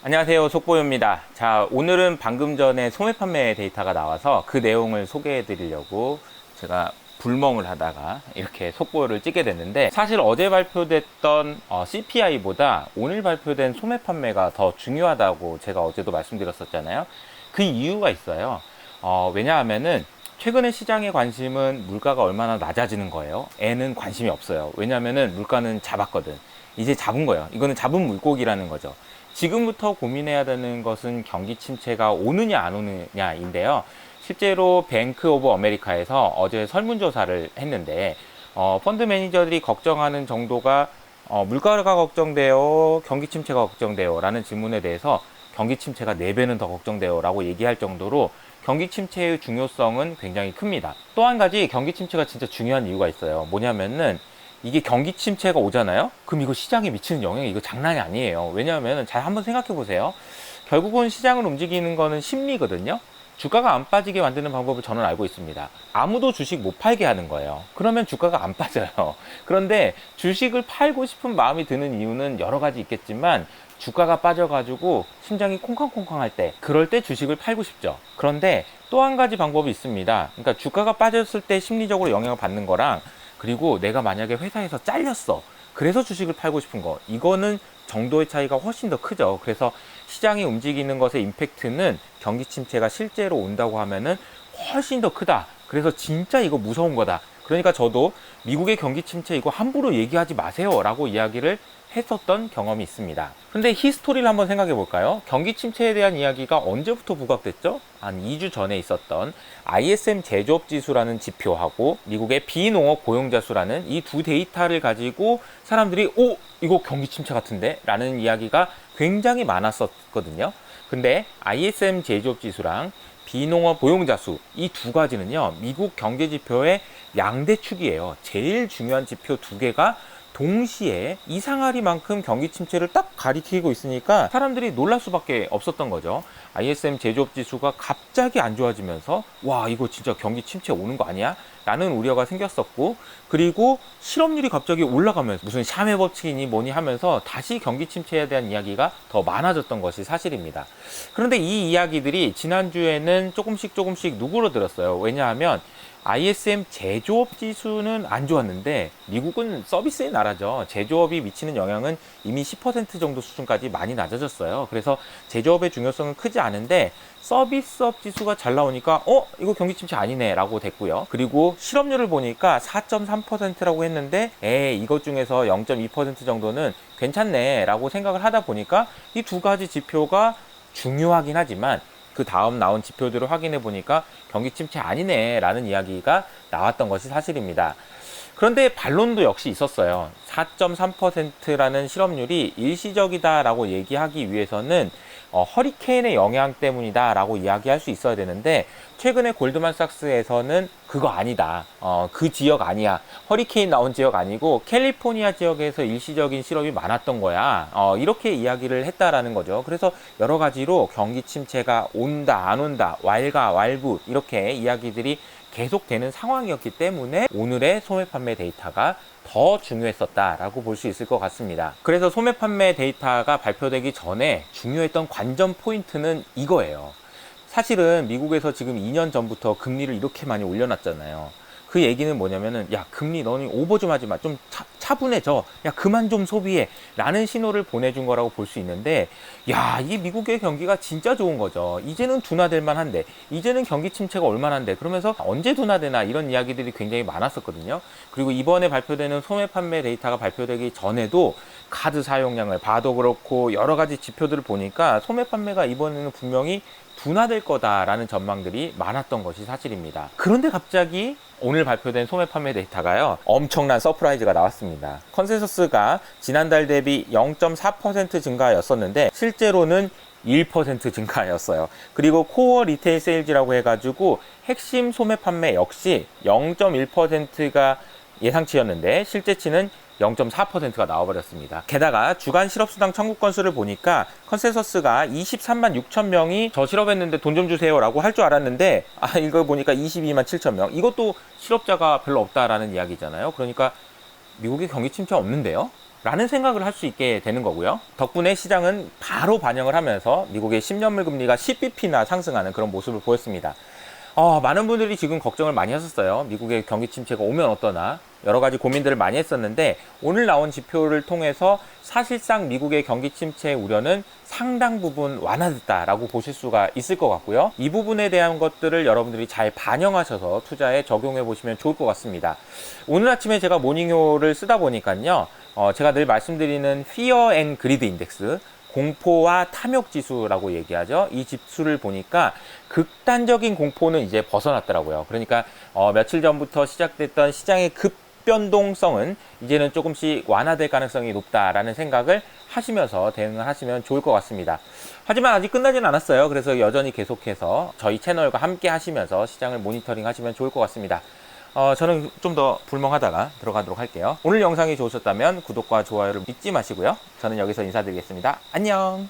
안녕하세요, 속보유입니다. 자, 오늘은 방금 전에 소매 판매 데이터가 나와서 그 내용을 소개해 드리려고 제가 불멍을 하다가 이렇게 속보를 찍게 됐는데, 사실 어제 발표됐던 CPI보다 오늘 발표된 소매 판매가 더 중요하다고 제가 어제도 말씀드렸었잖아요. 그 이유가 있어요. 왜냐하면은 최근에 시장의 관심은 물가가 얼마나 낮아지는 거예요. 애는 관심이 없어요. 왜냐하면은 물가는 잡았거든. 이제 잡은 거예요. 이거는 잡은 물고기라는 거죠. 지금부터 고민해야 되는 것은 경기 침체가 오느냐 안 오느냐인데요. 실제로 뱅크 오브 아메리카에서 어제 설문조사를 했는데, 펀드 매니저들이 걱정하는 정도가 물가가 걱정돼요, 경기 침체가 걱정돼요 라는 질문에 대해서 경기 침체가 4배는 더 걱정돼요 라고 얘기할 정도로 경기 침체의 중요성은 굉장히 큽니다. 또 한 가지 경기 침체가 진짜 중요한 이유가 있어요. 뭐냐면은 이게 경기 침체가 오잖아요? 그럼 이거 시장에 미치는 영향이 이거 장난이 아니에요. 왜냐하면 잘 한번 생각해 보세요. 결국은 시장을 움직이는 거는 심리거든요. 주가가 안 빠지게 만드는 방법을 저는 알고 있습니다. 아무도 주식 못 팔게 하는 거예요. 그러면 주가가 안 빠져요. 그런데 주식을 팔고 싶은 마음이 드는 이유는 여러 가지 있겠지만, 주가가 빠져가지고 심장이 콩쾅콩쾅 할 때, 그럴 때 주식을 팔고 싶죠. 그런데 또 한 가지 방법이 있습니다. 그러니까 주가가 빠졌을 때 심리적으로 영향을 받는 거랑, 그리고 내가 만약에 회사에서 잘렸어, 그래서 주식을 팔고 싶은 거, 이거는 정도의 차이가 훨씬 더 크죠. 그래서 시장이 움직이는 것의 임팩트는 경기 침체가 실제로 온다고 하면은 훨씬 더 크다. 그래서 진짜 이거 무서운 거다. 그러니까 저도 미국의 경기 침체 이거 함부로 얘기하지 마세요 라고 이야기를 했었던 경험이 있습니다. 근데 히스토리를 한번 생각해 볼까요? 경기 침체에 대한 이야기가 언제부터 부각됐죠? 한 2주 전에 있었던 ISM 제조업 지수라는 지표하고 미국의 비농업 고용자 수라는 이 두 데이터를 가지고 사람들이 이거 경기 침체 같은데? 라는 이야기가 굉장히 많았었거든요. 근데 ISM 제조업 지수랑 비농업 고용자 수, 이 두 가지는요, 미국 경제 지표의 양대축이에요. 제일 중요한 지표 두 개가 동시에 이상하리만큼 경기 침체를 딱 가리키고 있으니까 사람들이 놀랄 수밖에 없었던 거죠. ISM 제조업 지수가 갑자기 안 좋아지면서 와, 이거 진짜 경기 침체 오는 거 아니야? 라는 우려가 생겼었고, 그리고 실업률이 갑자기 올라가면서 무슨 샤메 법칙이니 뭐니 하면서 다시 경기 침체에 대한 이야기가 더 많아졌던 것이 사실입니다. 그런데 이 이야기들이 지난주에는 조금씩 누그러들었어요. 왜냐하면 ISM 제조업 지수는 안 좋았는데, 미국은 서비스의 나라죠. 제조업이 미치는 영향은 이미 10% 정도 수준까지 많이 낮아졌어요. 그래서 제조업의 중요성은 크지 않은데 서비스업 지수가 잘 나오니까 이거 경기 침체 아니네 라고 됐고요. 그리고 실업률을 보니까 4.3%라고 했는데 이것 중에서 0.2% 정도는 괜찮네 라고 생각을 하다 보니까 이 두 가지 지표가 중요하긴 하지만 그 다음 나온 지표들을 확인해 보니까 경기 침체 아니네 라는 이야기가 나왔던 것이 사실입니다. 그런데 반론도 역시 있었어요. 4.3%라는 실업률이 일시적이다 라고 얘기하기 위해서는 허리케인의 영향 때문이다 라고 이야기할 수 있어야 되는데, 최근에 골드만삭스에서는 그거 아니다, 그 지역 아니야, 허리케인 나온 지역 아니고 캘리포니아 지역에서 일시적인 실업이 많았던 거야, 이렇게 이야기를 했다라는 거죠. 그래서 여러 가지로 경기 침체가 온다 안 온다, 왈가왈부 이렇게 이야기들이 계속되는 상황이었기 때문에 오늘의 소매 판매 데이터가 더 중요했었다라고 볼 수 있을 것 같습니다. 그래서 소매 판매 데이터가 발표되기 전에 중요했던 관전 포인트는 이거예요. 사실은 미국에서 지금 2년 전부터 금리를 이렇게 많이 올려놨잖아요. 그 얘기는 뭐냐면은, 야, 금리 너는 오버 좀 하지 마, 좀 차분해져, 야, 그만 좀 소비해 라는 신호를 보내준 거라고 볼 수 있는데, 야, 이 미국의 경기가 진짜 좋은 거죠. 이제는 둔화될 만한데, 이제는 경기 침체가 올 만한데, 그러면서 언제 둔화되나 이런 이야기들이 굉장히 많았었거든요. 그리고 이번에 발표되는 소매 판매 데이터가 발표되기 전에도 카드 사용량을 봐도 그렇고 여러 가지 지표들을 보니까 소매 판매가 이번에는 분명히 둔화될 거다라는 전망들이 많았던 것이 사실입니다. 그런데 갑자기 오늘 발표된 소매 판매 데이터가요, 엄청난 서프라이즈가 나왔습니다. 컨센서스가 지난달 대비 0.4% 증가였었는데 실제로는 1% 증가였어요. 그리고 코어 리테일 세일즈라고 해가지고 핵심 소매 판매 역시 0.1%가 예상치였는데 실제치는 0.4%가 나와버렸습니다. 게다가 주간 실업수당 청구 건수를 보니까 컨센서스가 23만 6천 명이 저 실업했는데 돈 좀 주세요 라고 할 줄 알았는데, 이거 보니까 22만 7천 명, 이것도 실업자가 별로 없다라는 이야기잖아요. 그러니까 미국의 경기 침체 없는데요? 라는 생각을 할 수 있게 되는 거고요. 덕분에 시장은 바로 반영을 하면서 미국의 10년물 금리가 10bp나 상승하는 그런 모습을 보였습니다. 많은 분들이 지금 걱정을 많이 하셨어요. 미국의 경기 침체가 오면 어떠나 여러 가지 고민들을 많이 했었는데, 오늘 나온 지표를 통해서 사실상 미국의 경기 침체의 우려는 상당 부분 완화됐다라고 보실 수가 있을 것 같고요. 이 부분에 대한 것들을 여러분들이 잘 반영하셔서 투자에 적용해 보시면 좋을 것 같습니다. 오늘 아침에 제가 모닝요를 쓰다 보니까요, 제가 늘 말씀드리는 Fear and Greed 인덱스, 공포와 탐욕 지수라고 얘기하죠. 이 지수를 보니까 극단적인 공포는 이제 벗어났더라고요. 그러니까 며칠 전부터 시작됐던 시장의 급변동성은 이제는 조금씩 완화될 가능성이 높다라는 생각을 하시면서 대응을 하시면 좋을 것 같습니다. 하지만 아직 끝나진 않았어요. 그래서 여전히 계속해서 저희 채널과 함께 하시면서 시장을 모니터링 하시면 좋을 것 같습니다. 저는 좀 더 불멍하다가 들어가도록 할게요. 오늘 영상이 좋으셨다면 구독과 좋아요를 잊지 마시고요. 저는 여기서 인사드리겠습니다. 안녕.